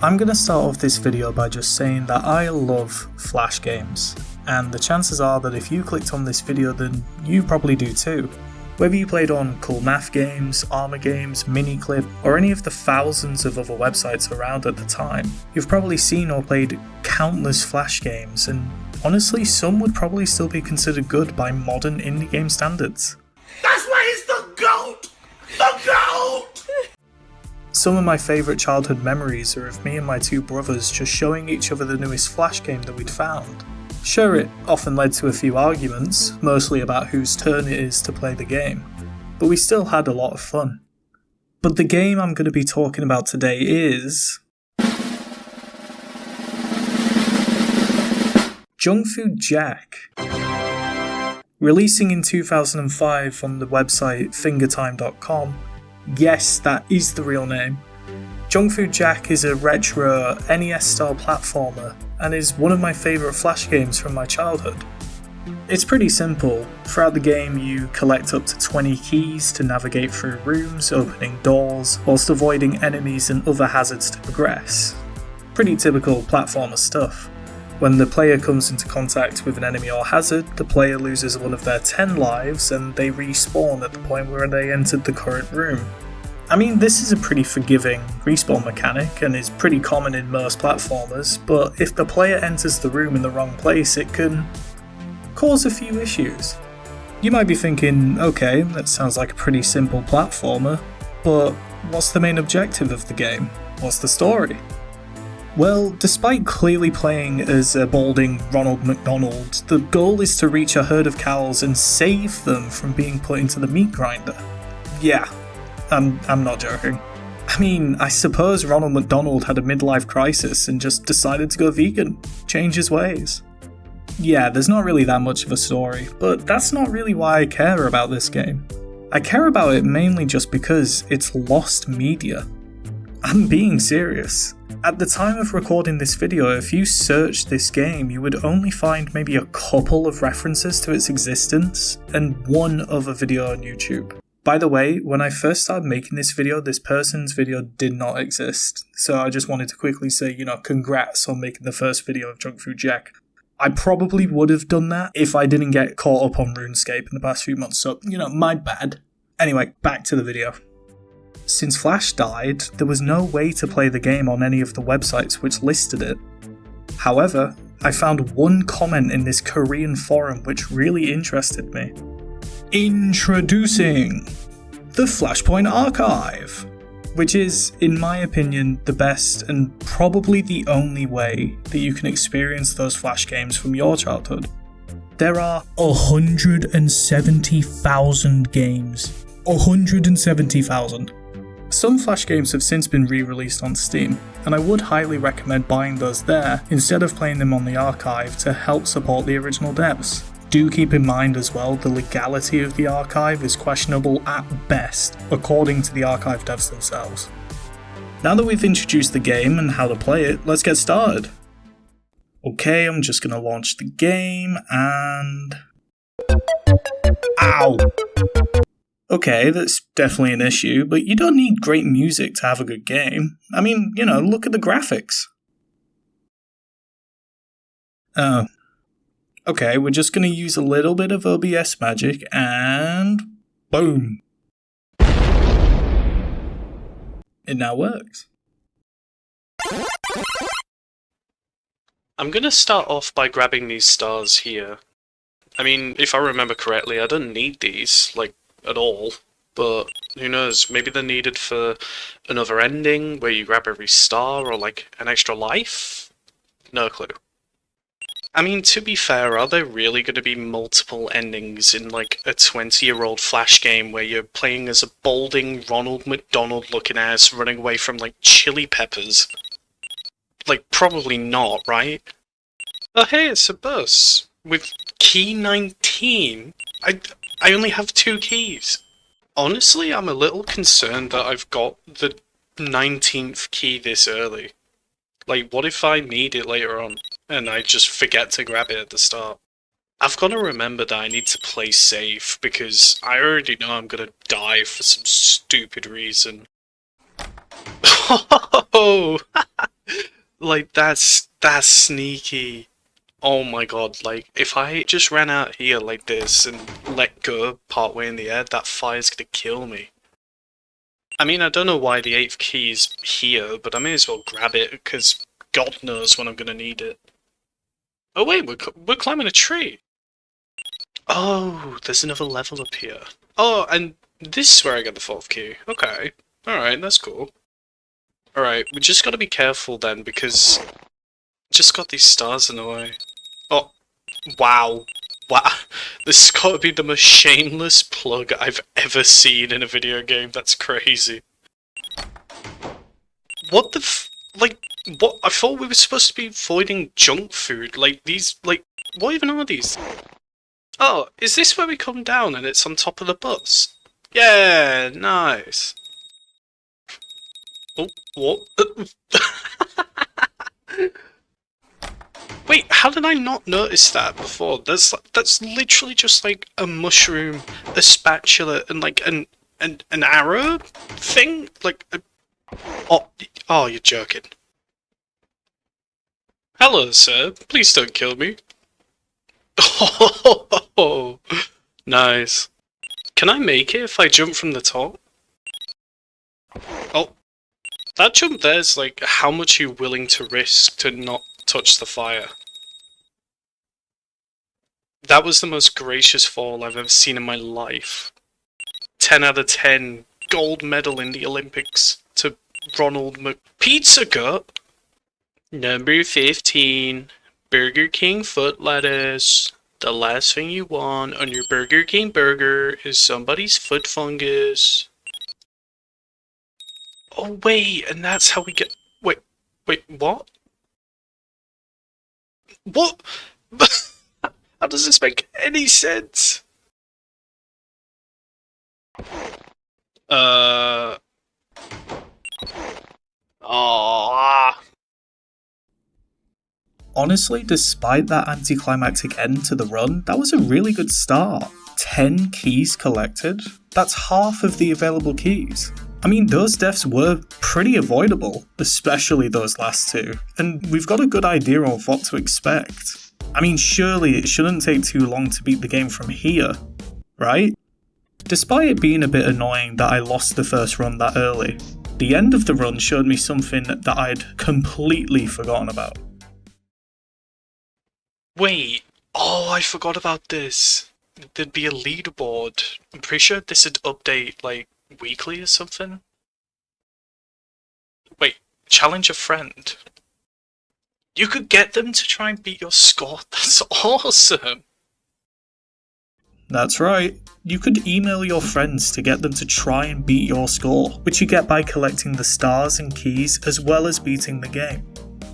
I'm going to start off this video by just saying that I love Flash games, and the chances are that if you clicked on this video then you probably do too. Whether you played on Cool Math games, Armour games, Miniclip, or any of the thousands of other websites around at the time, you've probably seen or played countless Flash games, and honestly some would probably still be considered good by modern indie game standards. That's why he's the GOAT! The GOAT! Some of my favourite childhood memories are of me and my two brothers just showing each other the newest Flash game that we'd found. Sure, it often led to a few arguments, mostly about whose turn it is to play the game, but we still had a lot of fun. But the game I'm going to be talking about today is Jung Jack. Releasing in 2005 on the website fingertime.com, yes, that is the real name. Jung Jack is a retro NES-style platformer and is one of my favourite Flash games from my childhood. It's pretty simple. Throughout the game you collect up to 20 keys to navigate through rooms, opening doors, whilst avoiding enemies and other hazards to progress. Pretty typical platformer stuff. When the player comes into contact with an enemy or hazard, the player loses one of their 10 lives and they respawn at the point where they entered the current room. I mean, this is a pretty forgiving respawn mechanic and is pretty common in most platformers, but if the player enters the room in the wrong place, it can cause a few issues. You might be thinking, okay, that sounds like a pretty simple platformer, but what's the main objective of the game? What's the story? Well, despite clearly playing as a balding Ronald McDonald, the goal is to reach a herd of cows and save them from being put into the meat grinder. Yeah, I'm not joking. I mean, I suppose Ronald McDonald had a midlife crisis and just decided to go vegan, change his ways. Yeah, there's not really that much of a story, but that's not really why I care about this game. I care about it mainly just because it's lost media. I'm being serious. At the time of recording this video, if you searched this game, you would only find maybe a couple of references to its existence, and one other video on YouTube. By the way, when I first started making this video, this person's video did not exist, so I just wanted to quickly say, congrats on making the first video of Jung Jack. I probably would have done that if I didn't get caught up on RuneScape in the past few months, so, my bad. Anyway, back to the video. Since Flash died, there was no way to play the game on any of the websites which listed it. However, I found one comment in this Korean forum which really interested me. Introducing the Flashpoint Archive, which is, in my opinion, the best and probably the only way that you can experience those Flash games from your childhood. There are 170,000 games. 170,000. Some Flash games have since been re-released on Steam, and I would highly recommend buying those there instead of playing them on the archive to help support the original devs. Do keep in mind as well, the legality of the archive is questionable at best, according to the archive devs themselves. Now that we've introduced the game and how to play it, let's get started. Okay, I'm just gonna launch the game and... Ow! Okay, that's definitely an issue, but you don't need great music to have a good game. I mean, look at the graphics. Oh. Okay, we're just going to use a little bit of OBS magic and... boom! It now works. I'm going to start off by grabbing these stars here. I mean, if I remember correctly, I don't need these, at all. But who knows, maybe they're needed for another ending where you grab every star or, an extra life? No clue. I mean, to be fair, are there really going to be multiple endings in, a 20-year-old Flash game where you're playing as a balding Ronald McDonald-looking ass running away from, chili peppers? Probably not, right? Oh, hey, it's a bus. With key 19? I only have 2 keys. Honestly, I'm a little concerned that I've got the 19th key this early. What if I need it later on? And I just forget to grab it at the start. I've got to remember that I need to play safe, because I already know I'm gonna die for some stupid reason. Oh! Like, that's sneaky. Oh my god, like, if I just ran out here like this and let go partway in the air, that fire's gonna kill me. I mean, I don't know why the 8th key is here, but I may as well grab it, because God knows when I'm gonna need it. Oh wait, we're climbing a tree! Oh, there's another level up here. Oh, and this is where I got the 4th key. Okay. Alright, that's cool. Alright, we just gotta be careful then, because... just got these stars in the way. Oh, wow. Wow. This has gotta be the most shameless plug I've ever seen in a video game. That's crazy. What the like, what? I thought we were supposed to be avoiding junk food. Like, these, like, what even are these? Oh, is this where we come down and it's on top of the bus? Yeah, nice. Oh, what? Wait, how did I not notice that before? That's literally just like a mushroom, a spatula, and like an arrow thing? Like a... Oh, you're joking. Hello, sir. Please don't kill me. Oh, nice. Can I make it if I jump from the top? Oh, that jump there's like how much you're willing to risk to not touch the fire. That was the most gracious fall I've ever seen in my life. 10 out of 10, gold medal in the Olympics to Ronald Pizza Gut. Number 15, Burger King foot lettuce. The last thing you want on your Burger King burger is somebody's foot fungus. Oh wait, and that's how we get... Wait, what? What? How does this make any sense? Oh. Honestly, despite that anticlimactic end to the run, that was a really good start. 10 keys collected? That's half of the available keys. I mean, those deaths were pretty avoidable, especially those last two, and we've got a good idea of what to expect. I mean, surely it shouldn't take too long to beat the game from here, right? Despite it being a bit annoying that I lost the first run that early, the end of the run showed me something that I'd completely forgotten about. Wait, oh, I forgot about this. There'd be a leaderboard. I'm pretty sure this would update, like, weekly or something? Wait, challenge a friend. You could get them to try and beat your score? That's awesome! That's right. You could email your friends to get them to try and beat your score, which you get by collecting the stars and keys as well as beating the game.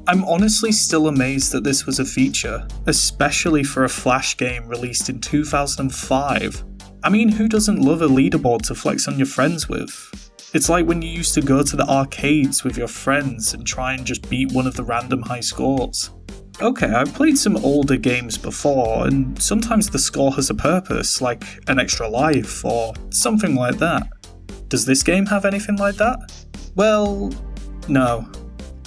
I'm honestly still amazed that this was a feature, especially for a Flash game released in 2005. I mean, who doesn't love a leaderboard to flex on your friends with? It's like when you used to go to the arcades with your friends and try and just beat one of the random high scores. Okay, I've played some older games before, and sometimes the score has a purpose, like an extra life or something like that. Does this game have anything like that? Well, no.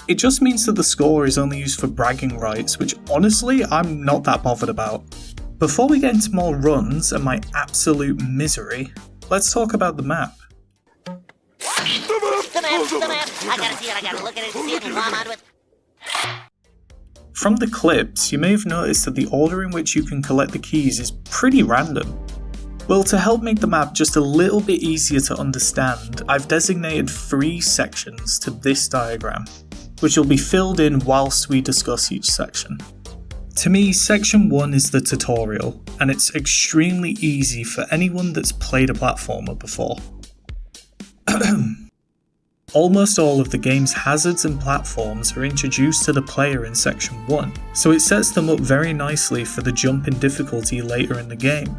It just means that the score is only used for bragging rights, which honestly I'm not that bothered about. Before we get into more runs and my absolute misery, let's talk about the map. The map. I gotta see it, I gotta look at it, see it, and what I'm on with. From the clips, you may have noticed that the order in which you can collect the keys is pretty random. Well, to help make the map just a little bit easier to understand, I've designated 3 sections to this diagram, which will be filled in whilst we discuss each section. To me, section 1 is the tutorial, and it's extremely easy for anyone that's played a platformer before. Almost all of the game's hazards and platforms are introduced to the player in section 1, so it sets them up very nicely for the jump in difficulty later in the game.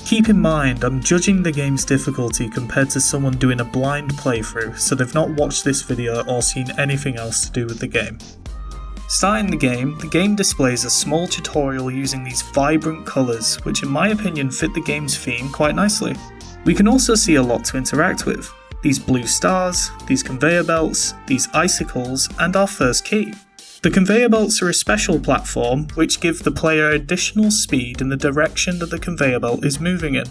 Keep in mind, I'm judging the game's difficulty compared to someone doing a blind playthrough, so they've not watched this video or seen anything else to do with the game. Starting the game displays a small tutorial using these vibrant colours, which in my opinion fit the game's theme quite nicely. We can also see a lot to interact with. These blue stars, these conveyor belts, these icicles, and our first key. The conveyor belts are a special platform which give the player additional speed in the direction that the conveyor belt is moving in,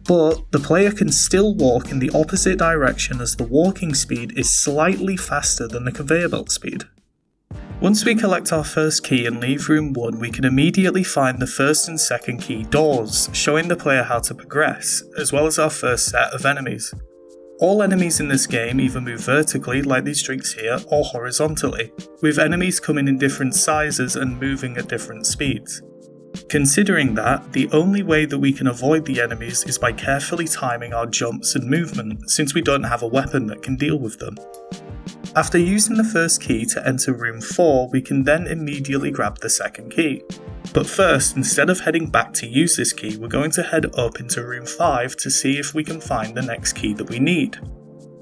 but the player can still walk in the opposite direction as the walking speed is slightly faster than the conveyor belt speed. Once we collect our first key and leave room 1, we can immediately find the first and second key doors, showing the player how to progress, as well as our first set of enemies. All enemies in this game either move vertically, like these drinks here, or horizontally, with enemies coming in different sizes and moving at different speeds. Considering that, the only way that we can avoid the enemies is by carefully timing our jumps and movement, since we don't have a weapon that can deal with them. After using the first key to enter room 4, we can then immediately grab the second key. But first, instead of heading back to use this key, we're going to head up into room 5 to see if we can find the next key that we need.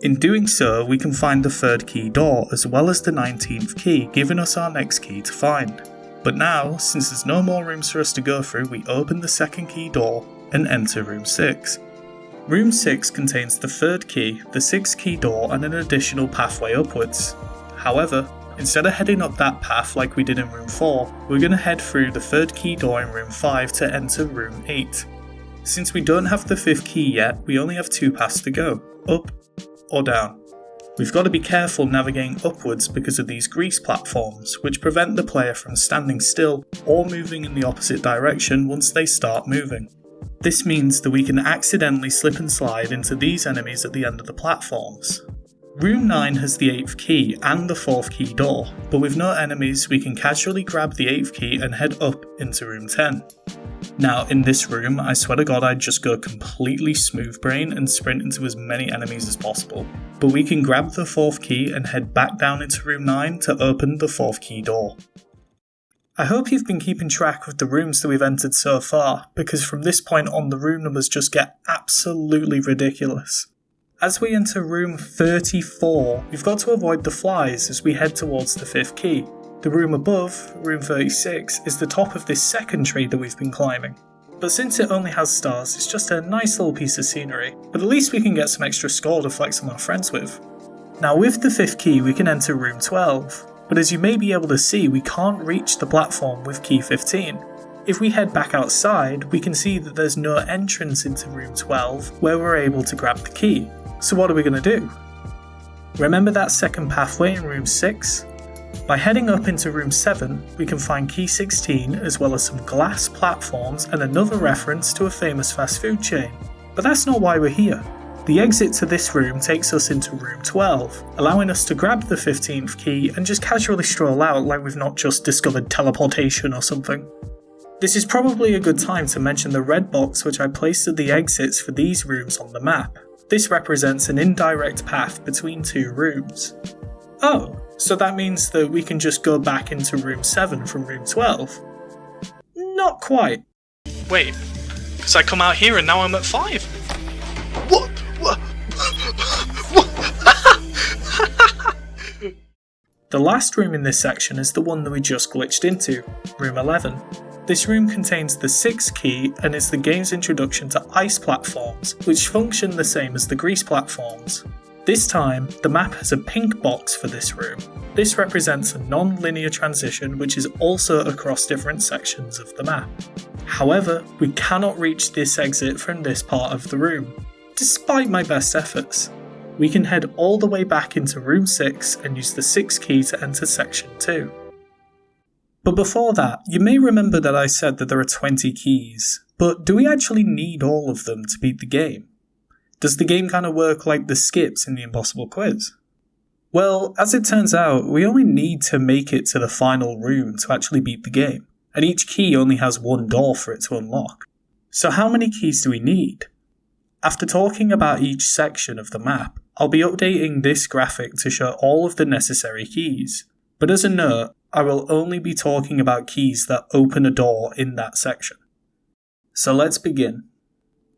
In doing so, we can find the third key door as well as the 19th key, giving us our next key to find. But now, since there's no more rooms for us to go through, we open the second key door and enter room 6. Room 6 contains the third key, the 6th key door and an additional pathway upwards. However, instead of heading up that path like we did in room 4, we're going to head through the third key door in room 5 to enter room 8. Since we don't have the 5th key yet, we only have 2 paths to go, up or down. We've got to be careful navigating upwards because of these grease platforms, which prevent the player from standing still or moving in the opposite direction once they start moving. This means that we can accidentally slip and slide into these enemies at the end of the platforms. Room 9 has the 8th key and the 4th key door, but with no enemies we can casually grab the 8th key and head up into room 10. Now in this room, I swear to god I'd just go completely smooth brain and sprint into as many enemies as possible, but we can grab the 4th key and head back down into room 9 to open the 4th key door. I hope you've been keeping track of the rooms that we've entered so far, because from this point on the room numbers just get absolutely ridiculous. As we enter room 34, we've got to avoid the flies as we head towards the 5th key. The room above, room 36, is the top of this second tree that we've been climbing. But since it only has stars, it's just a nice little piece of scenery, but at least we can get some extra score to flex on our friends with. Now with the 5th key we can enter room 12, but as you may be able to see we can't reach the platform with key 15. If we head back outside, we can see that there's no entrance into room 12 where we're able to grab the key. So what are we going to do? Remember that second pathway in room 6? By heading up into room 7, we can find key 16 as well as some glass platforms and another reference to a famous fast food chain. But that's not why we're here. The exit to this room takes us into room 12, allowing us to grab the 15th key and just casually stroll out like we've not just discovered teleportation or something. This is probably a good time to mention the red box which I placed at the exits for these rooms on the map. This represents an indirect path between 2 rooms. Oh, so that means that we can just go back into room 7 from room 12? Not quite. Wait, because I come out here and now I'm at 5. What? The last room in this section is the one that we just glitched into, room 11. This room contains the 6th key and is the game's introduction to ice platforms, which function the same as the grease platforms. This time, the map has a pink box for this room. This represents a non-linear transition which is also across different sections of the map. However, we cannot reach this exit from this part of the room, despite my best efforts. We can head all the way back into room 6 and use the 6th key to enter section 2. But before that, you may remember that I said that there are 20 keys, but do we actually need all of them to beat the game? Does the game kind of work like the skips in the Impossible Quiz? Well, as it turns out, we only need to make it to the final room to actually beat the game, and each key only has 1 door for it to unlock. So how many keys do we need? After talking about each section of the map, I'll be updating this graphic to show all of the necessary keys, but as a note, I will only be talking about keys that open a door in that section. So let's begin.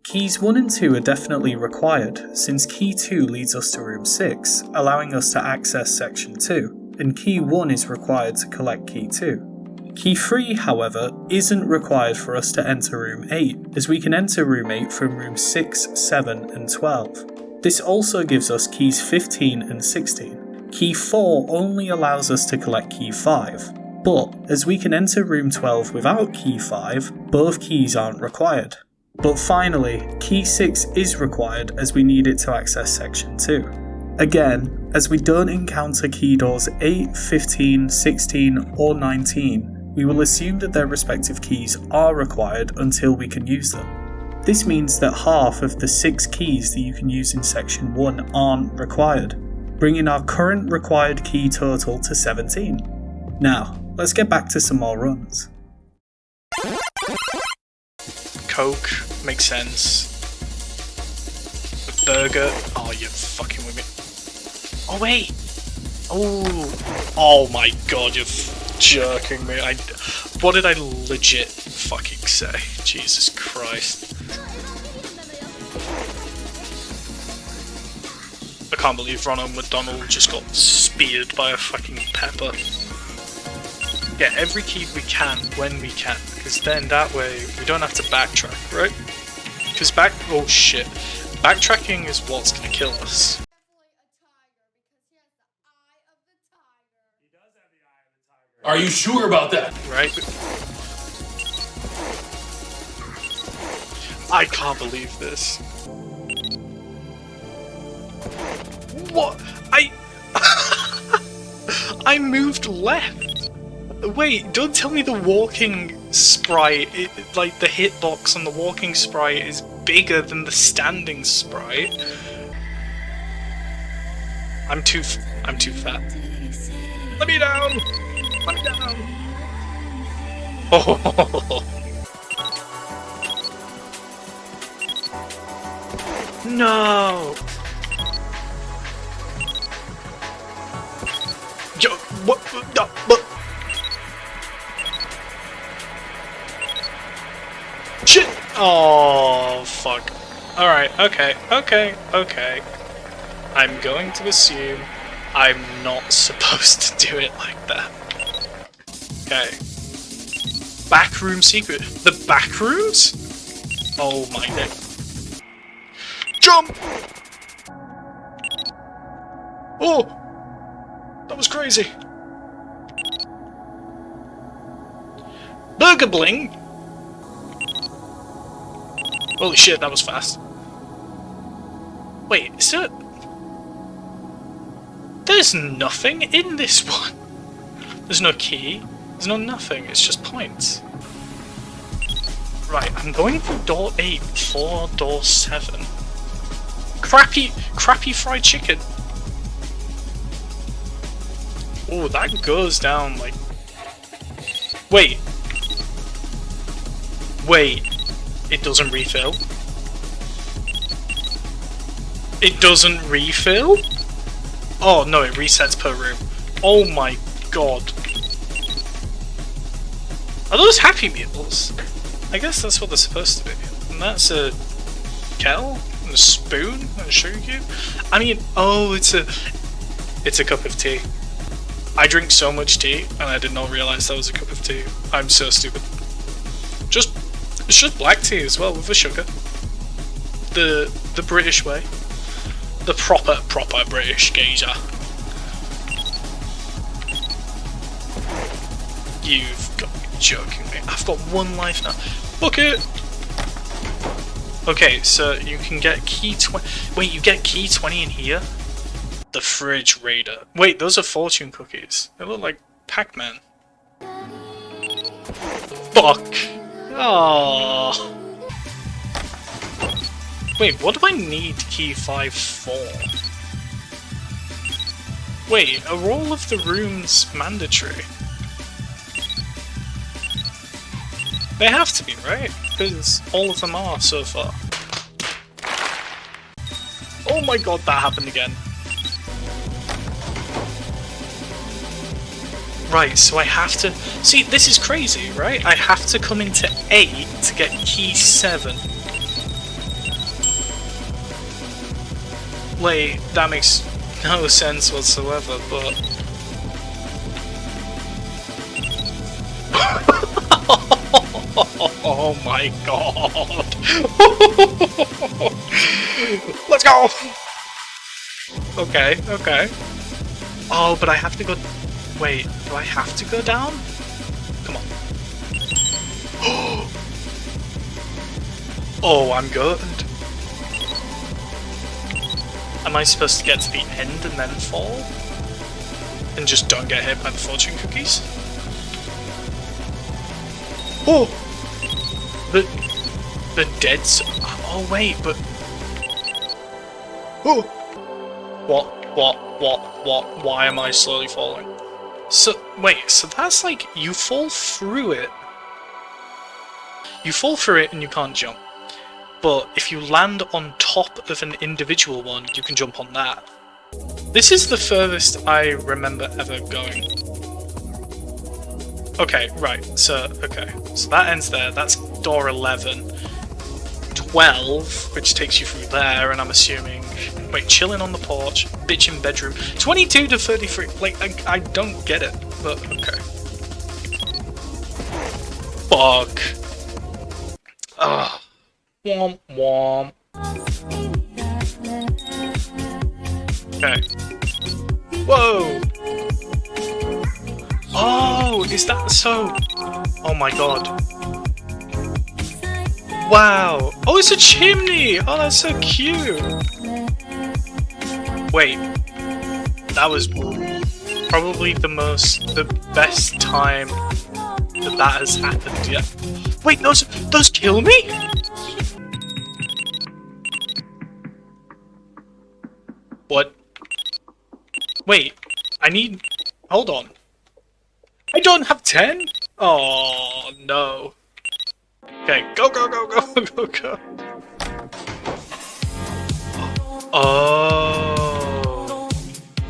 Keys 1 and 2 are definitely required, since key 2 leads us to room 6, allowing us to access section 2, and key 1 is required to collect key 2. Key 3, however, isn't required for us to enter room 8, as we can enter room 8 from room 6, 7 and 12. This also gives us keys 15 and 16. Key 4 only allows us to collect key 5. But, as we can enter room 12 without key 5, both keys aren't required. But finally, key 6 is required as we need it to access section 2. Again, as we don't encounter key doors 8, 15, 16 or 19, we will assume that their respective keys are required until we can use them. This means that half of the 6 keys that you can use in section 1 aren't required, bringing our current required key total to 17. Now, let's get back to some more runs. Coke makes sense. The burger. Oh, you're fucking with me. Oh wait. Oh my god, you're jerking me. What did I legit fucking say? Jesus Christ. I can't believe Ronald McDonald just got speared by a fucking pepper. Get every key we can when we can, because then that way we don't have to backtrack, right? Because oh shit. Backtracking is what's gonna kill us. Are you sure about that? Right? I can't believe this. What? I moved left. Wait, don't tell me the walking sprite, like the hitbox on the walking sprite is bigger than the standing sprite. I'm too fat. Let me down! Let me down! Oh! No! Yo, what? No, what? Shit! Oh, fuck. Alright, okay. I'm going to assume I'm not supposed to do it like that. Okay. Backroom secret. The backrooms? Oh my god. Jump! Oh! That was crazy. Burger Bling? Holy shit, that was fast. Wait, is it? There's nothing in this one. There's no key. There's no nothing. It's just points. Right, I'm going through door 8 for door 7. Crappy fried chicken. Oh, that goes down like... Wait. It doesn't refill? It doesn't refill? Oh no, it resets per room. Oh my god. Are those Happy Meals? I guess that's what they're supposed to be. And that's a kettle? And a spoon? And a sugar cube? I mean, oh, it's a cup of tea. I drink so much tea, and I did not realise that was a cup of tea. I'm so stupid. It's just black tea as well, with the sugar. The British way. The proper British geezer. You've got to be joking me. I've got 1 life now. Book it! Okay, so you can get key 20. Wait, you get key 20 in here? The Fridge Raider. Wait, those are fortune cookies. They look like Pac-Man. Fuck! Oh. Wait, what do I need key 5 for? Wait, are all of the rooms mandatory? They have to be, right? Because all of them are so far. Oh my god, that happened again. Right, so I have to... See, this is crazy, right? I have to come into 8 to get key 7. Like, that makes no sense whatsoever, but... Oh my god! Let's go! Okay. Oh, but I have to go... Wait, do I have to go down? Come on. Oh, I'm good. Am I supposed to get to the end and then fall? And just don't get hit by the fortune cookies? Oh! The dead... Oh, wait, but... Oh! What? Why am I slowly falling? So, wait, so that's like, you fall through it. You fall through it and you can't jump. But if you land on top of an individual one, you can jump on that. This is the furthest I remember ever going. Okay, right, so that ends there. That's door 11. 12, which takes you through there, and I'm assuming... Wait, chilling on the porch, bitchin' bedroom. 22 to 33, like, I don't get it, but okay. Fuck. Ugh. Womp womp. Okay. Whoa! Oh, is that so? Oh my god. Wow! Oh, it's a chimney! Oh, that's so cute! Wait. That was probably the best time that has happened yet. Wait, those kill me? What? Wait, I need... Hold on. I don't have 10? Oh, no. Okay, go. Oh,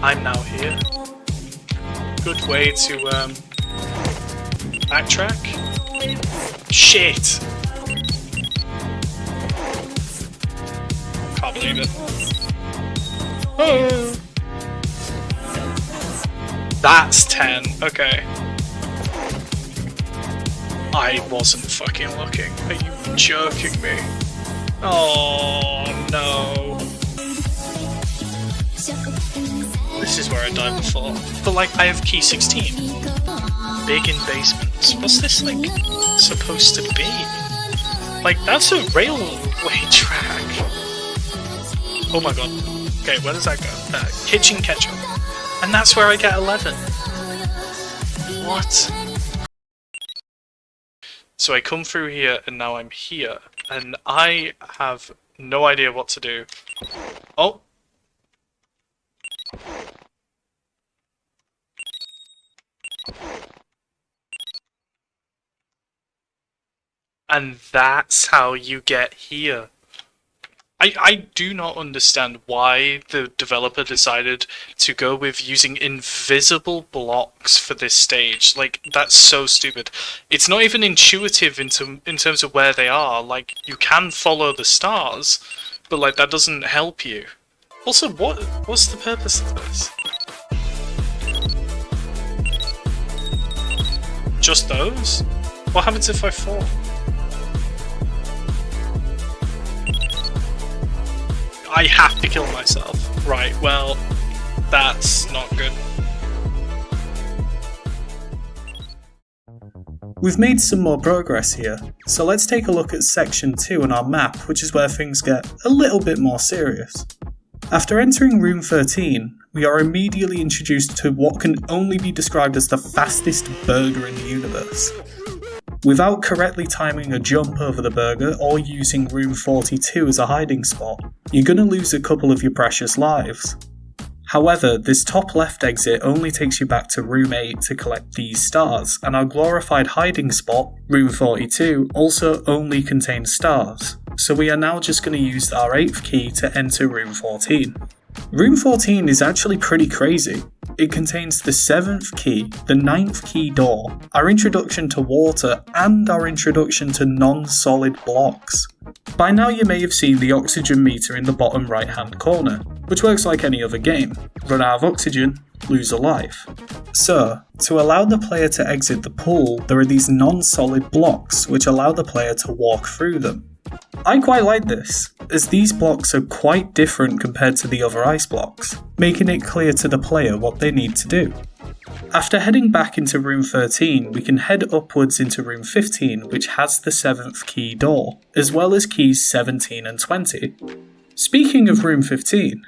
I'm now here. Good way to, backtrack. Shit! Can't believe it. Oh. That's 10, okay. I wasn't fucking looking. Are you joking me? Oh no. This is where I died before. But like, I have key 16. Big in basements. What's this like supposed to be? Like, that's a railway track. Oh my god. Okay, where does that go? Kitchen ketchup. And that's where I get 11. What? So I come through here and now I'm here. And I have no idea what to do. Oh. And that's how you get here. I do not understand why the developer decided to go with using invisible blocks for this stage. Like, that's so stupid. It's not even intuitive in terms of where they are. Like, you can follow the stars, but like, that doesn't help you. Also, what's the purpose of this? Just those? What happens if I fall? I have to kill myself. Right, well, that's not good. We've made some more progress here, so let's take a look at section 2 on our map, which is where things get a little bit more serious. After entering room 13, we are immediately introduced to what can only be described as the fastest burger in the universe. Without correctly timing a jump over the burger or using room 42 as a hiding spot, you're going to lose a couple of your precious lives. However, this top left exit only takes you back to room 8 to collect these stars, and our glorified hiding spot, room 42, also only contains stars, so we are now just going to use our 8th key to enter room 14. Room 14 is actually pretty crazy. It contains the 7th key, the 9th key door, our introduction to water, and our introduction to non-solid blocks. By now you may have seen the oxygen meter in the bottom right hand corner, which works like any other game. Run out of oxygen, lose a life. So, to allow the player to exit the pool, there are these non-solid blocks which allow the player to walk through them. I quite like this, as these blocks are quite different compared to the other ice blocks, making it clear to the player what they need to do. After heading back into room 13, we can head upwards into room 15, which has the 7th key door, as well as keys 17 and 20. Speaking of room 15...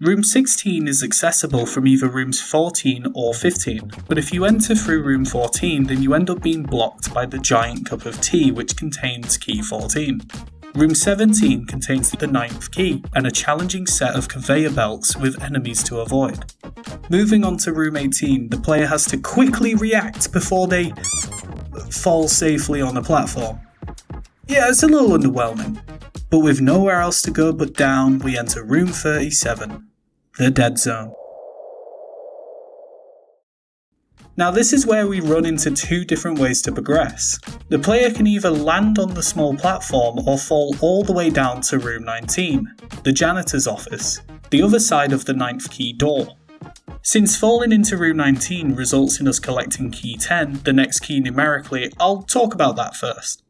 Room 16 is accessible from either rooms 14 or 15, but if you enter through room 14 then you end up being blocked by the giant cup of tea which contains key 14. Room 17 contains the 9th key and a challenging set of conveyor belts with enemies to avoid. Moving on to room 18, the player has to quickly react before they fall safely on a platform. Yeah, it's a little underwhelming, but with nowhere else to go but down, we enter room 37. The Dead Zone. Now this is where we run into two different ways to progress. The player can either land on the small platform or fall all the way down to room 19, the janitor's office, the other side of the 9th key door. Since falling into room 19 results in us collecting key 10, the next key numerically, I'll talk about that first.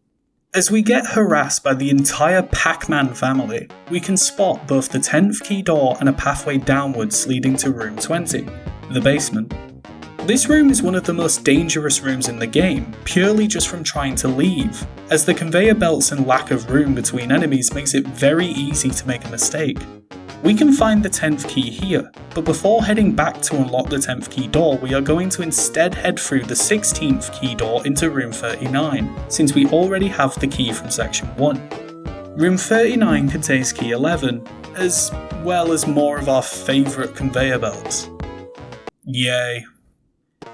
As we get harassed by the entire Pac-Man family, we can spot both the 10th key door and a pathway downwards leading to room 20, the basement. This room is one of the most dangerous rooms in the game, purely just from trying to leave, as the conveyor belts and lack of room between enemies makes it very easy to make a mistake. We can find the 10th key here, but before heading back to unlock the 10th key door, we are going to instead head through the 16th key door into room 39, since we already have the key from section 1. Room 39 contains key 11, as well as more of our favourite conveyor belts. Yay.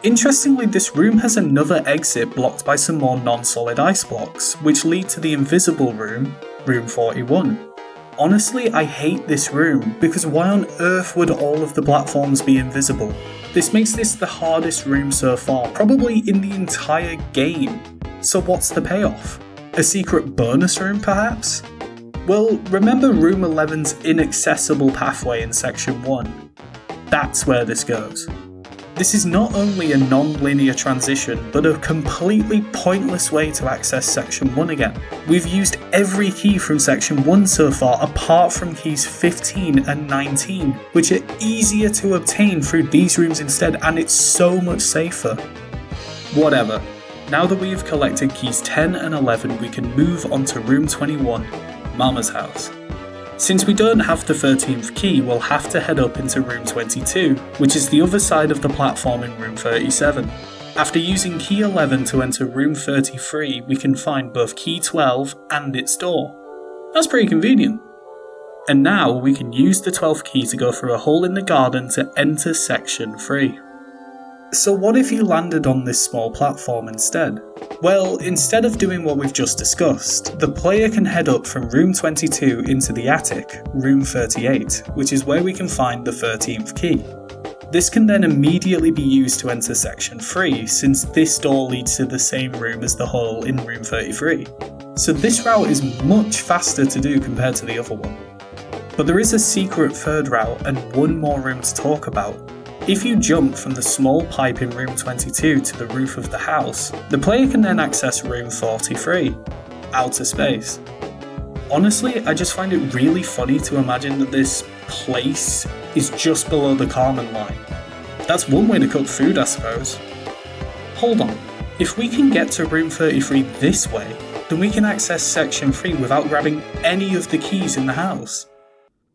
Interestingly, this room has another exit blocked by some more non-solid ice blocks, which lead to the invisible room, room 41. Honestly, I hate this room, because why on earth would all of the platforms be invisible? This makes this the hardest room so far, probably in the entire game. So what's the payoff? A secret bonus room perhaps? Well, remember room 11's inaccessible pathway in section 1? That's where this goes. This is not only a non-linear transition, but a completely pointless way to access section 1 again. We've used every key from section 1 so far apart from keys 15 and 19, which are easier to obtain through these rooms instead, and it's so much safer. Whatever. Now that we have collected keys 10 and 11, we can move on to room 21, Mama's house. Since we don't have the 13th key, we'll have to head up into room 22, which is the other side of the platform in room 37. After using key 11 to enter room 33, we can find both key 12 and its door. That's pretty convenient. And now we can use the 12th key to go through a hole in the garden to enter section 3. So what if you landed on this small platform instead? Well, instead of doing what we've just discussed, the player can head up from room 22 into the attic, room 38, which is where we can find the 13th key. This can then immediately be used to enter section 3, since this door leads to the same room as the hole in room 33. So this route is much faster to do compared to the other one. But there is a secret third route and one more room to talk about. If you jump from the small pipe in room 22 to the roof of the house, the player can then access room 43, outer space. Honestly, I just find it really funny to imagine that this place is just below the Carmen line. That's one way to cook food, I suppose. Hold on, if we can get to room 33 this way, then we can access section 3 without grabbing any of the keys in the house.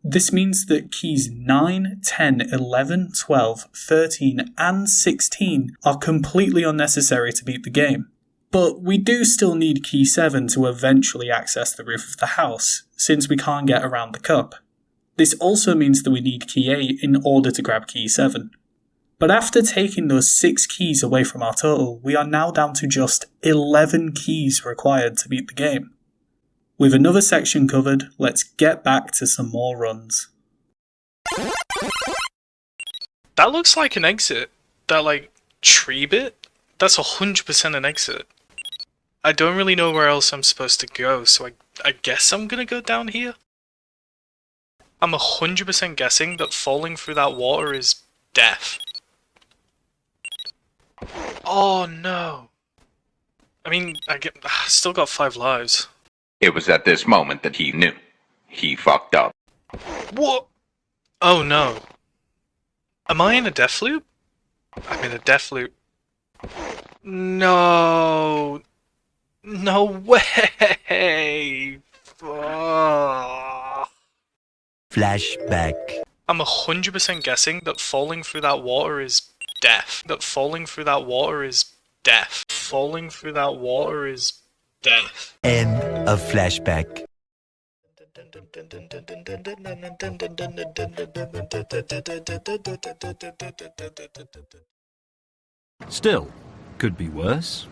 This means that keys 9, 10, 11, 12, 13 and 16 are completely unnecessary to beat the game. But we do still need key 7 to eventually access the roof of the house, since we can't get around the cup. This also means that we need key 8 in order to grab key 7. But after taking those 6 keys away from our total, we are now down to just 11 keys required to beat the game. With another section covered, let's get back to some more runs. That looks like an exit. That, tree bit? That's 100% an exit. I don't really know where else I'm supposed to go, so I guess I'm gonna go down here? I'm 100% guessing that falling through that water is death. Oh no. I mean, I still got 5 lives. It was at this moment that he knew. He fucked up. What? Oh no. Am I in a death loop? I'm in a death loop. No. No way. Fuck. Flashback. I'm 100% guessing that falling through that water is death. That falling through that water is death. Falling through that water is death. End of flashback. Still, could be worse.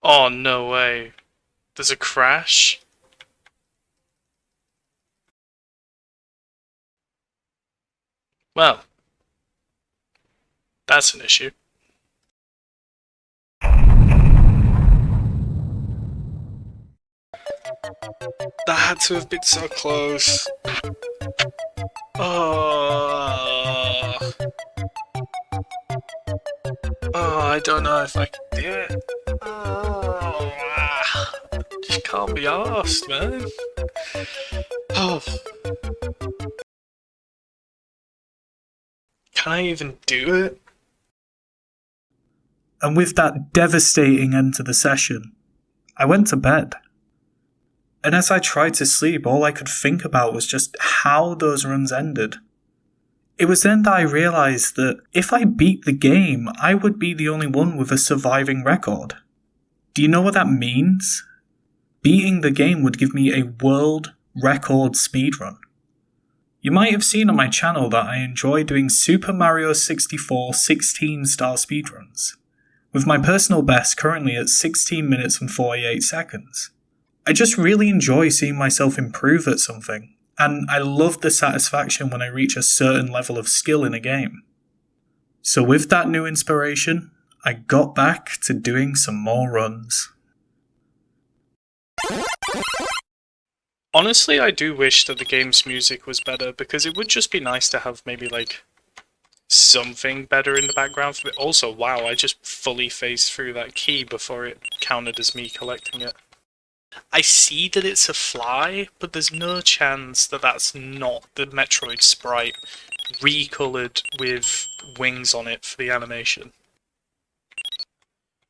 Oh, no way. There's a crash? Well, that's an issue. That had to have been so close. Oh, I don't know if I can do it. Just can't be arsed, man. Oh. Can I even do it? And with that devastating end to the session, I went to bed. And as I tried to sleep, all I could think about was just how those runs ended. It was then that I realised that if I beat the game, I would be the only one with a surviving record. Do you know what that means? Beating the game would give me a world record speedrun. You might have seen on my channel that I enjoy doing Super Mario 64 16-star speedruns, with my personal best currently at 16 minutes and 48 seconds. I just really enjoy seeing myself improve at something, and I love the satisfaction when I reach a certain level of skill in a game. So with that new inspiration, I got back to doing some more runs. Honestly, I do wish that the game's music was better, because it would just be nice to have maybe, like, something better in the background for it. Also, wow, I just fully phased through that key before it counted as me collecting it. I see that it's a fly, but there's no chance that that's not the Metroid sprite recoloured with wings on it for the animation.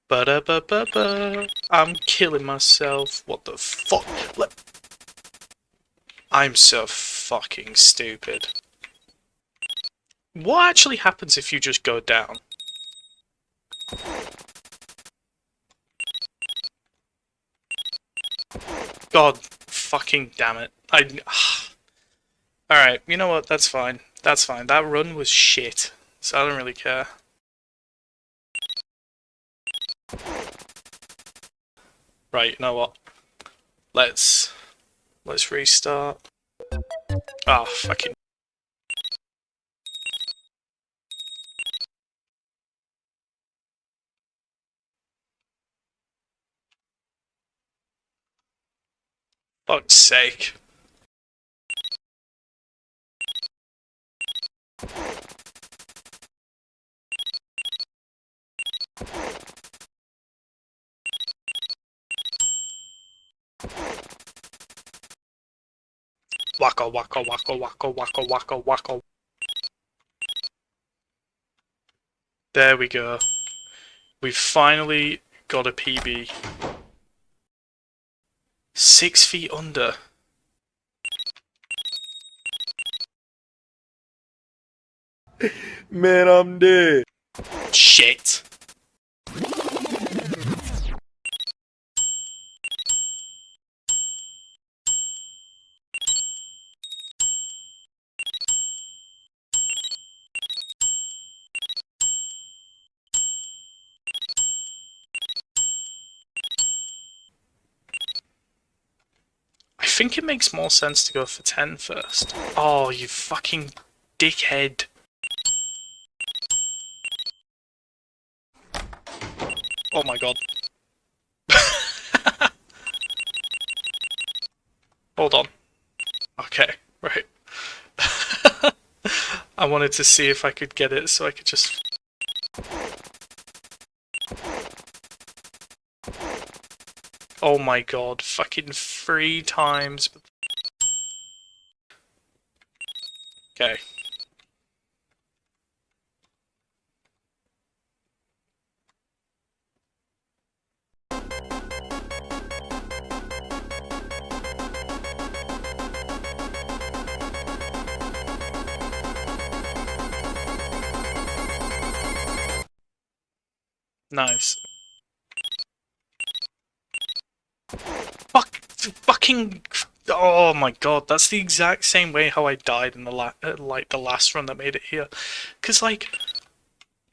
Ba-da-ba-ba-ba. I'm killing myself. What the fuck? I'm so fucking stupid. What actually happens if you just go down? God fucking damn it. Alright, you know what? That's fine. That's fine. That run was shit, so I don't really care. Right, you know what? Let's restart. Ah, fucking. Fuck's sake. Waka waka waka waka waka waka waka. There we go. We've finally got a PB. 6 feet under. Man, I'm dead. Shit. I think it makes more sense to go for 10 first. Oh, you fucking dickhead. Oh my god. Hold on. Okay, right. I wanted to see if I could get it so I could just... Oh my god, fucking 3 times. Okay. Nice. Fucking... Oh my god, that's the exact same way how I died in the the last run that made it here. 'Cause like...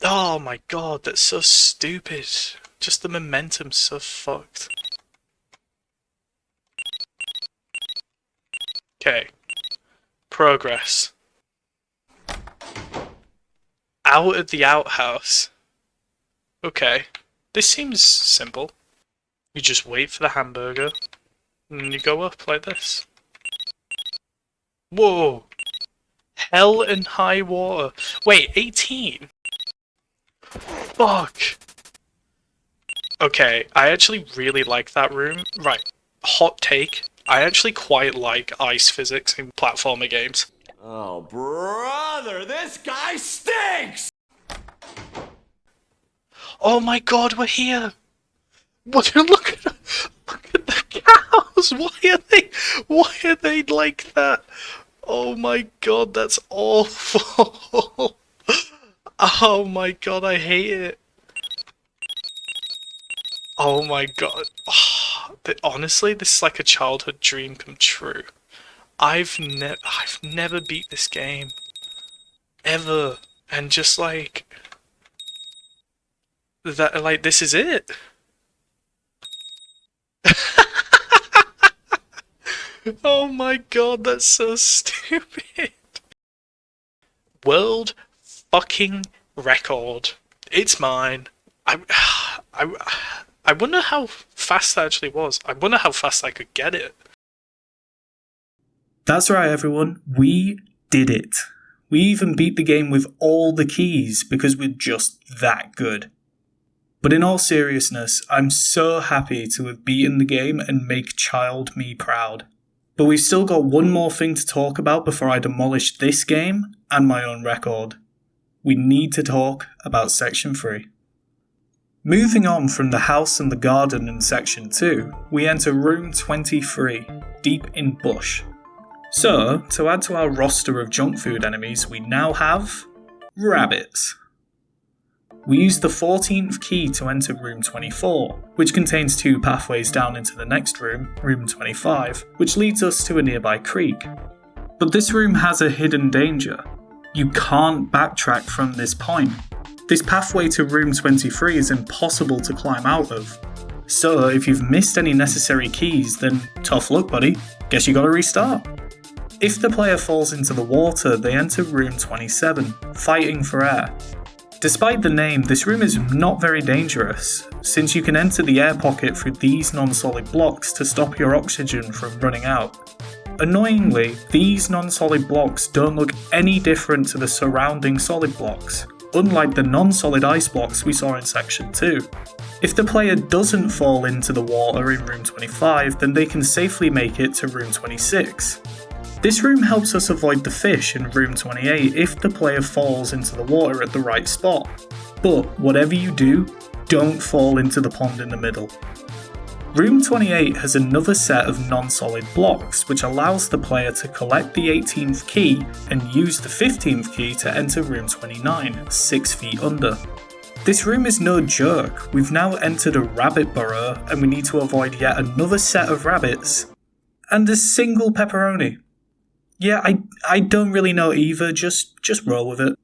Oh my god, that's so stupid. Just the momentum's so fucked. Okay. Progress. Out at the outhouse. Okay. This seems simple. You just wait for the hamburger, and you go up like this. Whoa! Hell and high water. Wait, 18? Fuck! Okay, I actually really like that room. Right, hot take. I actually quite like ice physics in platformer games. Oh, brother, this guy stinks! Oh my god, we're here! What? Look at the cows! Why are they like that? Oh my god, that's awful! Oh my god, I hate it. Oh my god. Oh, honestly, this is like a childhood dream come true. I've never beat this game. Ever. And just like... that, like, this is it. Oh my god, that's so stupid. World fucking record. It's mine. I wonder how fast that actually was. I wonder how fast I could get it. That's right, everyone. We did it. We even beat the game with all the keys because we're just that good. But in all seriousness, I'm so happy to have beaten the game and make child me proud. But we've still got one more thing to talk about before I demolish this game and my own record. We need to talk about Section 3. Moving on from the house and the garden in Section 2, we enter Room 23, deep in bush. So, to add to our roster of junk food enemies, we now have... rabbits. We use the 14th key to enter Room 24, which contains 2 pathways down into the next room, Room 25, which leads us to a nearby creek. But this room has a hidden danger. You can't backtrack from this point. This pathway to Room 23 is impossible to climb out of. So if you've missed any necessary keys, then tough luck, buddy. Guess you gotta restart. If the player falls into the water, they enter Room 27, fighting for air. Despite the name, this room is not very dangerous, since you can enter the air pocket through these non-solid blocks to stop your oxygen from running out. Annoyingly, these non-solid blocks don't look any different to the surrounding solid blocks, unlike the non-solid ice blocks we saw in Section 2. If the player doesn't fall into the water in Room 25, then they can safely make it to Room 26. This room helps us avoid the fish in Room 28 if the player falls into the water at the right spot. But whatever you do, don't fall into the pond in the middle. Room 28 has another set of non-solid blocks which allows the player to collect the 18th key and use the 15th key to enter Room 29, 6 feet under. This room is no joke. We've now entered a rabbit burrow and we need to avoid yet another set of rabbits and a single pepperoni. Yeah, I don't really know either, just roll with it.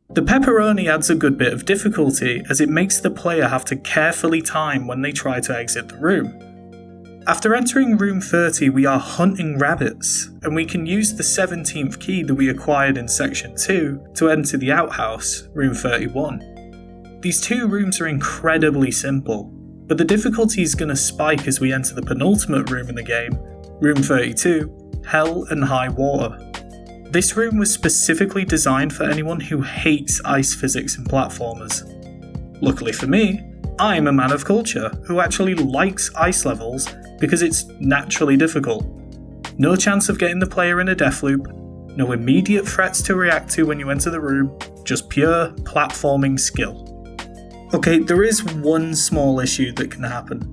The pepperoni adds a good bit of difficulty as it makes the player have to carefully time when they try to exit the room. After entering Room 30 we are hunting rabbits, and we can use the 17th key that we acquired in Section 2 to enter the outhouse, Room 31. These 2 rooms are incredibly simple, but the difficulty is going to spike as we enter the penultimate room in the game, Room 32, Hell and High Water. this room was specifically designed for anyone who hates ice physics in platformers. Luckily for me, I'm a man of culture who actually likes ice levels because it's naturally difficult. No chance of getting the player in a death loop, no immediate threats to react to when you enter the room, just pure platforming skill. Okay, there is one small issue that can happen.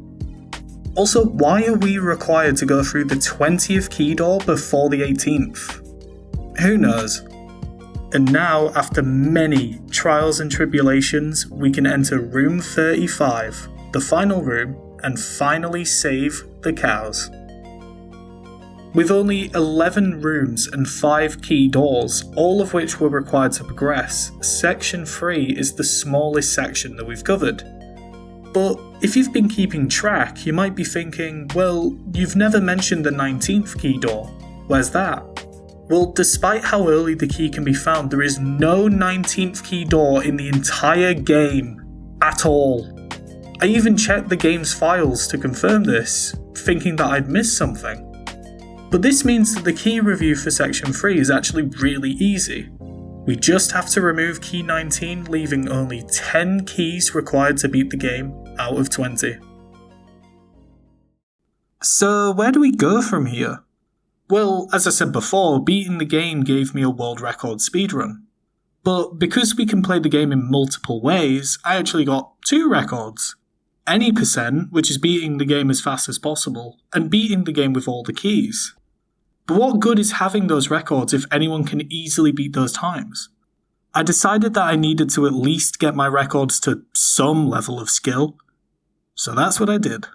Also, why are we required to go through the 20th key door before the 18th? Who knows? And now, after many trials and tribulations, we can enter room 35, the final room, and finally save the cows. With only 11 rooms and 5 key doors, all of which were required to progress, section 3 is the smallest section that we've covered. But if you've been keeping track, you might be thinking, well, you've never mentioned the 19th key door. Where's that? Well, despite how early the key can be found, there is no 19th key door in the entire game at all. I even checked the game's files to confirm this, thinking that I'd missed something. But this means that the key review for section 3 is actually really easy. We just have to remove key 19, leaving only 10 keys required to beat the game out of 20. So where do we go from here? Well, as I said before, beating the game gave me a world record speedrun. But because we can play the game in multiple ways, I actually got 2 records. Any percent, which is beating the game as fast as possible, and beating the game with all the keys. But what good is having those records if anyone can easily beat those times? I decided that I needed to at least get my records to some level of skill, so that's what I did.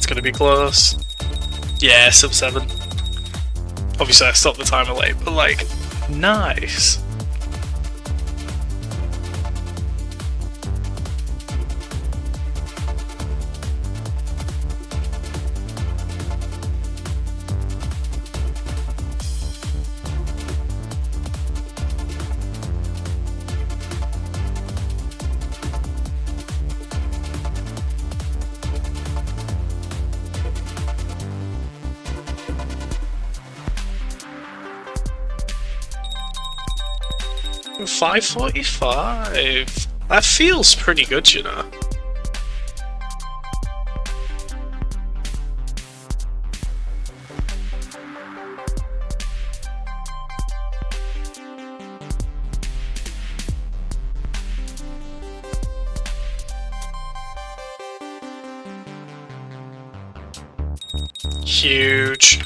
Gonna be close. Yeah, sub 7. Obviously I stopped the timer late, but like, nice. $5.45. That feels pretty good, you know. Huge.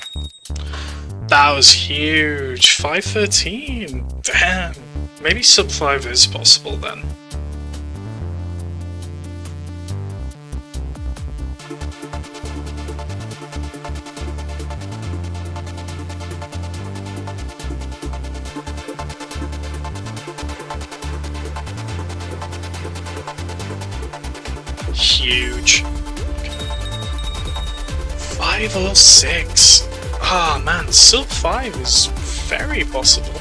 That was huge. 513. Damn. Maybe sub 5 is possible then. Huge. 506. Ah man, sub 5 is very possible.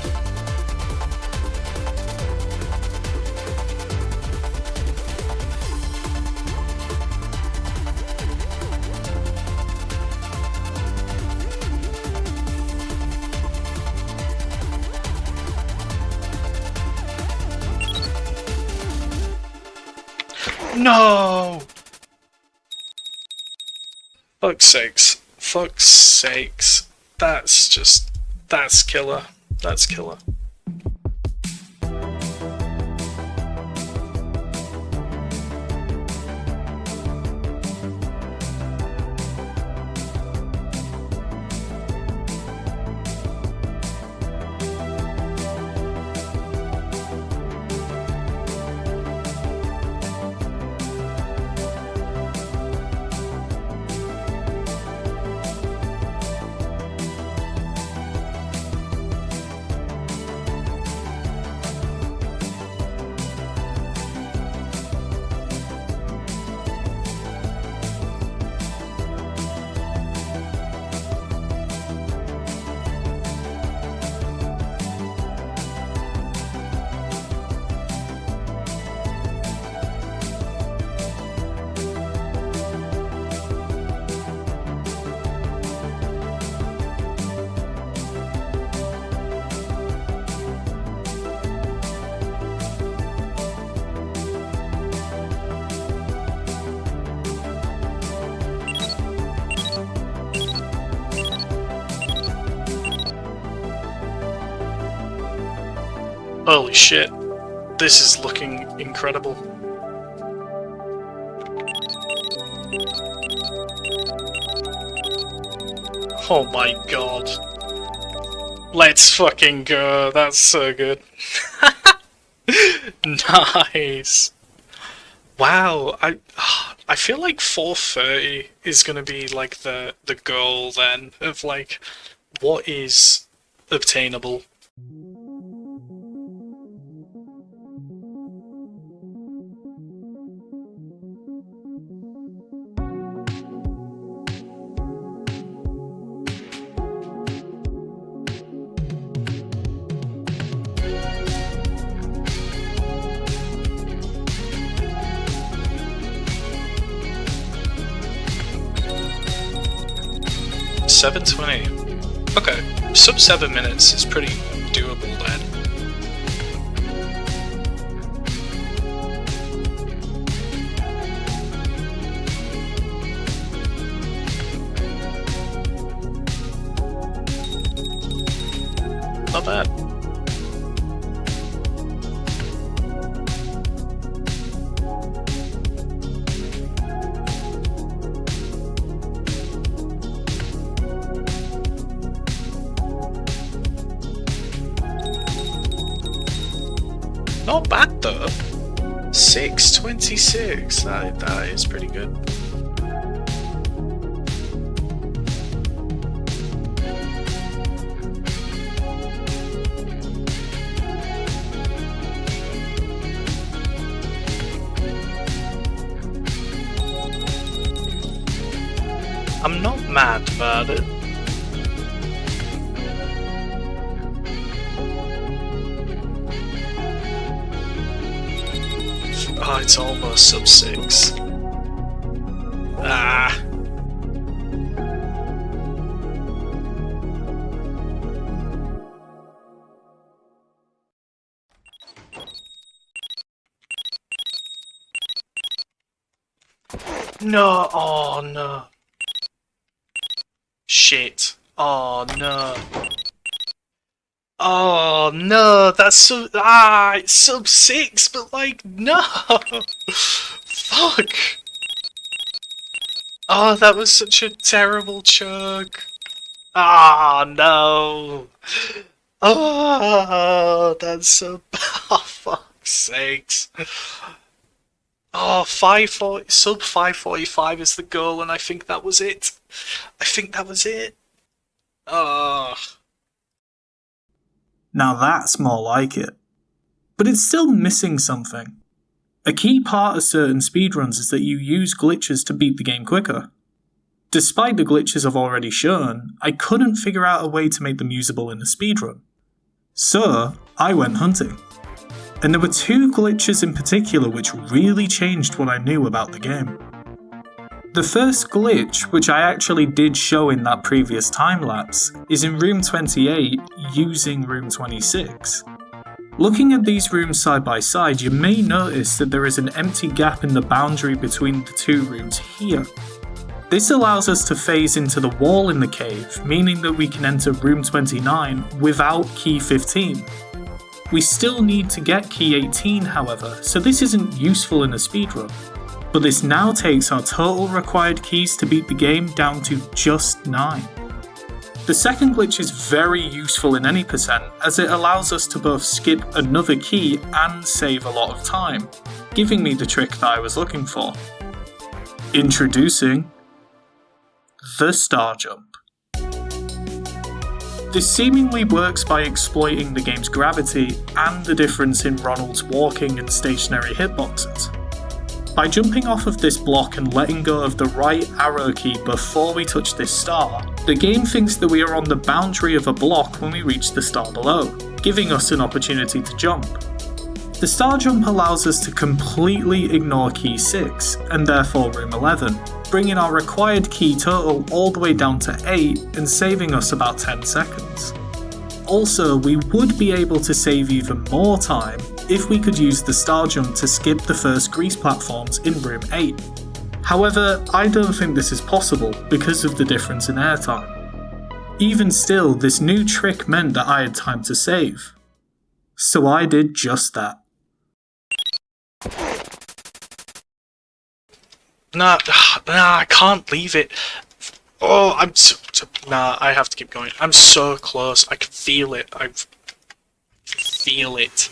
No! Fuck's sakes. Fuck's sakes. That's killer. That's killer. Holy shit. This is looking incredible. Oh my god. Let's fucking go. That's so good. Nice. Wow. I feel like 430 is gonna be like the goal then of like what is obtainable. $7.20. Okay, sub 7 minutes is pretty doable then. Not bad. Not bad though. 626. That is pretty good. I'm not mad about it. Oh, it's almost sub 6. Ah. No, oh no. Shit. Oh no. Oh no, that's so it's sub 6, but like no. Fuck. Oh, that was such a terrible chug. Ah no. Oh, that's so oh fuck's sakes. Oh, 540, sub 545 is the goal, and I think that was it. Oh. Now that's more like it. But it's still missing something. A key part of certain speedruns is that you use glitches to beat the game quicker. Despite the glitches I've already shown, I couldn't figure out a way to make them usable in a speedrun. So, I went hunting. And there were 2 glitches in particular which really changed what I knew about the game. The first glitch, which I actually did show in that previous time-lapse, is in room 28 using room 26. Looking at these rooms side by side, you may notice that there is an empty gap in the boundary between the 2 rooms here. This allows us to phase into the wall in the cave, meaning that we can enter room 29 without key 15. We still need to get key 18 however, so this isn't useful in a speedrun. But this now takes our total required keys to beat the game down to just 9. The second glitch is very useful in any percent, as it allows us to both skip another key and save a lot of time, giving me the trick that I was looking for. Introducing the star jump. This seemingly works by exploiting the game's gravity and the difference in Ronald's walking and stationary hitboxes. By jumping off of this block and letting go of the right arrow key before we touch this star, the game thinks that we are on the boundary of a block when we reach the star below, giving us an opportunity to jump. The star jump allows us to completely ignore key 6, and therefore room 11, bringing our required key total all the way down to 8 and saving us about 10 seconds. Also, we would be able to save even more time if we could use the star jump to skip the first grease platforms in room 8. However, I don't think this is possible because of the difference in airtime. Even still, this new trick meant that I had time to save. So I did just that. Nah, I can't leave it. Oh, nah, I have to keep going. I'm so close. I can feel it. I feel it.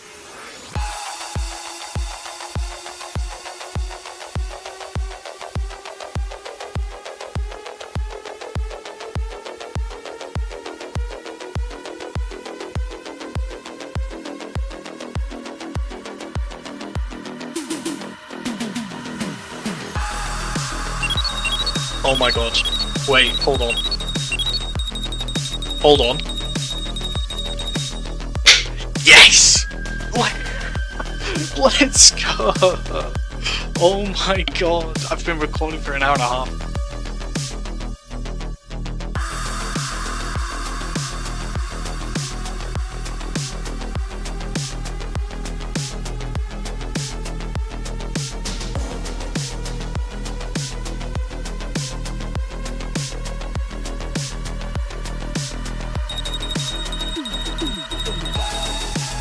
Oh my god. Wait, hold on. Hold on. Yes! Let's go! Oh my god, I've been recording for an hour and a half.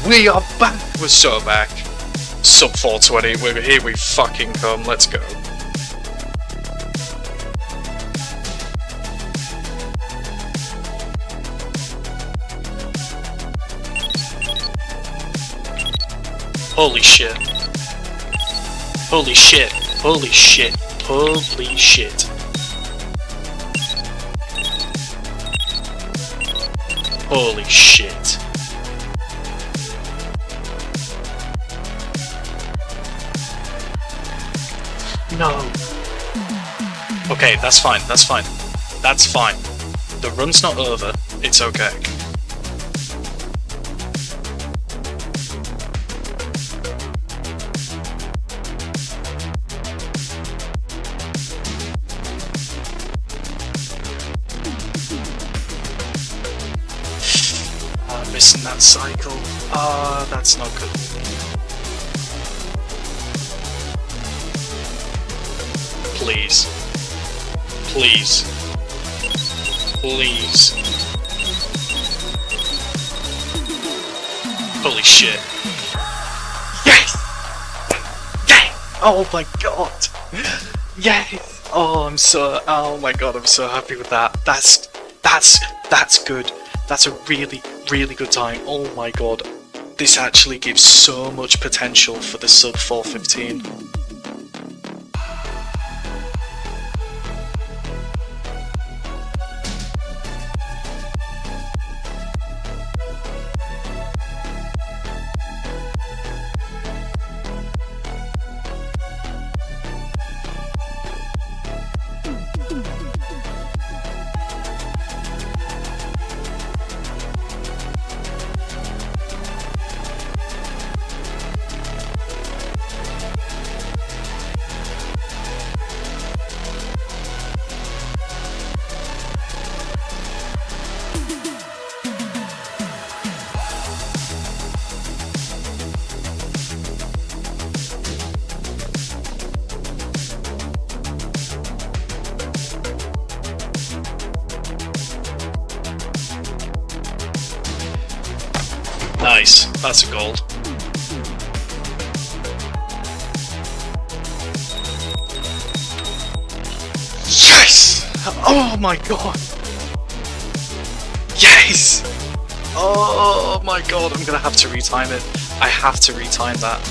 We are back! We're so back. Sub 420, here we fucking come, let's go. Holy shit. Holy shit. Holy shit. Holy shit. Holy shit. No. Okay, that's fine, that's fine. That's fine. The run's not over, it's okay. Missing that cycle. That's not good. Please. Please. Please. Holy shit. Yes! Yes! Oh my god! Yes! Oh my god, I'm so happy with that. That's good. That's a really, really good time. Oh my god. This actually gives so much potential for the sub 415. Nice, that's a gold. Yes! Oh my god! Yes! Oh my god, I'm gonna have to retime it. I have to retime that.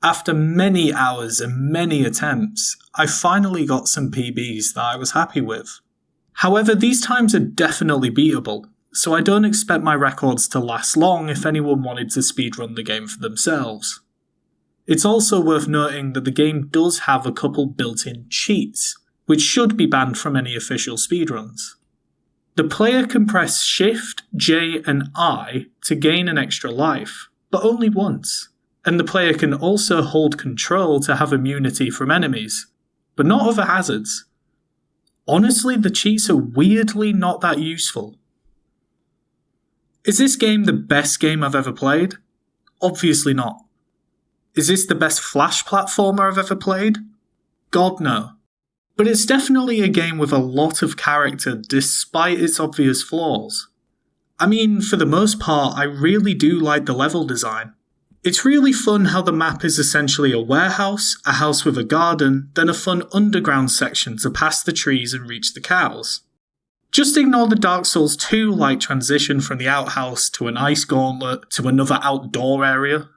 After many hours and many attempts, I finally got some PBs that I was happy with. However, these times are definitely beatable, so I don't expect my records to last long if anyone wanted to speedrun the game for themselves. It's also worth noting that the game does have a couple built-in cheats, which should be banned from any official speedruns. The player can press Shift, J and I to gain an extra life, but only once. And the player can also hold control to have immunity from enemies, but not other hazards. Honestly, the cheats are weirdly not that useful. Is this game the best game I've ever played? Obviously not. Is this the best Flash platformer I've ever played? God no. But it's definitely a game with a lot of character despite its obvious flaws. I mean, for the most part, I really do like the level design. It's really fun how the map is essentially a warehouse, a house with a garden, then a fun underground section to pass the trees and reach the cows. Just ignore the Dark Souls 2-like transition from the outhouse to an ice gauntlet to another outdoor area.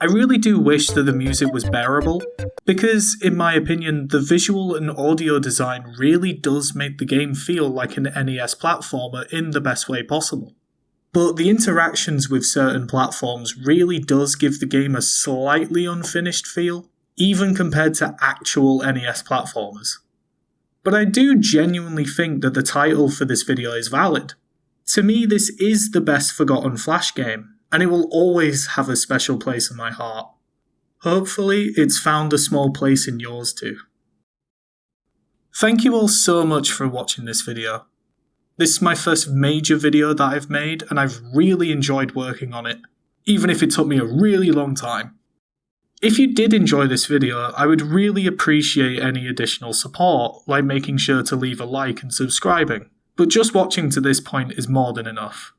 I really do wish that the music was bearable, because, in my opinion, the visual and audio design really does make the game feel like an NES platformer in the best way possible. But the interactions with certain platforms really does give the game a slightly unfinished feel, even compared to actual NES platformers. But I do genuinely think that the title for this video is valid. To me, this is the best forgotten Flash game, and it will always have a special place in my heart. Hopefully, it's found a small place in yours too. Thank you all so much for watching this video. This is my first major video that I've made, and I've really enjoyed working on it, even if it took me a really long time. If you did enjoy this video, I would really appreciate any additional support, like making sure to leave a like and subscribing, but just watching to this point is more than enough.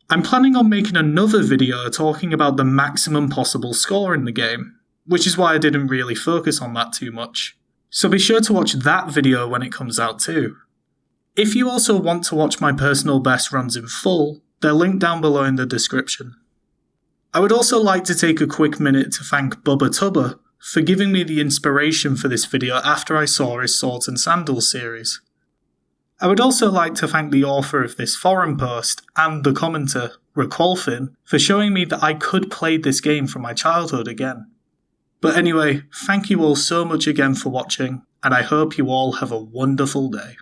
I'm planning on making another video talking about the maximum possible score in the game, which is why I didn't really focus on that too much. So be sure to watch that video when it comes out too. If you also want to watch my personal best runs in full, they're linked down below in the description. I would also like to take a quick minute to thank Bubba Tubba for giving me the inspiration for this video after I saw his Swords and Sandals series. I would also like to thank the author of this forum post and the commenter, Requolfin, for showing me that I could play this game from my childhood again. But anyway, thank you all so much again for watching, and I hope you all have a wonderful day.